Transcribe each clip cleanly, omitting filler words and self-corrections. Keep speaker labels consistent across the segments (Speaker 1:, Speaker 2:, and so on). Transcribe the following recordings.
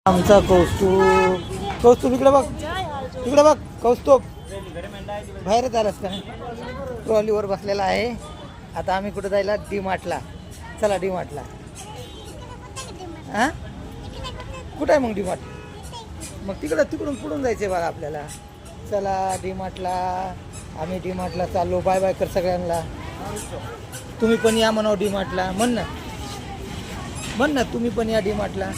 Speaker 1: आमचा कौस्तुभ इकडे बघ, इकडे बघ कौस्तुभ. बाहेरच आलास का? ट्रॉलीवर बसलेला आहे. आता आम्ही कुठे जायला? डी मार्टला. चला डी मार्टला. हां कुठं आहे मग डी मार्ट? मग तिकडून पुढून जायचं बघा आपल्याला. चला डी मार्टला. आम्ही डी मार्टला चाललो. बाय बाय कर सगळ्यांना. तुम्ही पण या म्हणावं डी मार्टला. म्हण ना तुम्ही पण या डी मार्टला.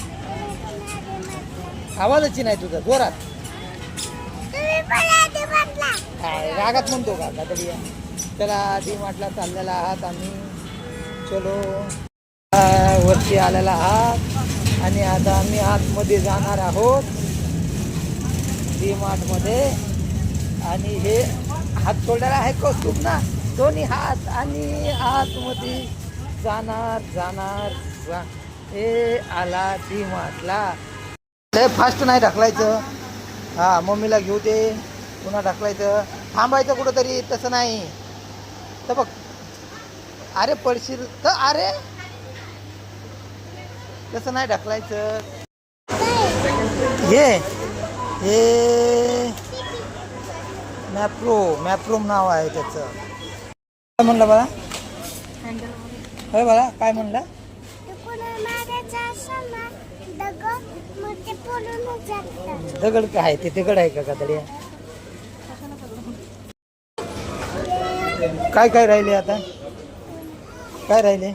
Speaker 1: आवाजच नाही तुझा जोरात. रागात म्हणतो का तरी? चला डी मार्टला चाललेला आहात आम्ही. चलो वरती आलेला आहात आणि आता आम्ही आतमध्ये जाणार आहोत डी मार्टमध्ये. आणि हे हात सोडलेला आहे कौस्तुभ ना, दोन्ही हात. आणि आतमध्ये जाणार. हे आला डी मार्टला. लय फास्ट नाही ढकलायचं. हां मम्मीला घेऊ दे. पुन्हा ढकलायचं. थांबायचं कुठंतरी. तसं नाही तर बघ. अरे पडशील तर. अरे तसं नाही ढकलायचं. हे मॅप्रो नाव आहे त्याचं. काय म्हणलं बाळा? होय बाळा काय म्हणलं? दगड काय आहे? ते दगड आहे का गादड्या? काय राहिले आता? काय राहिले?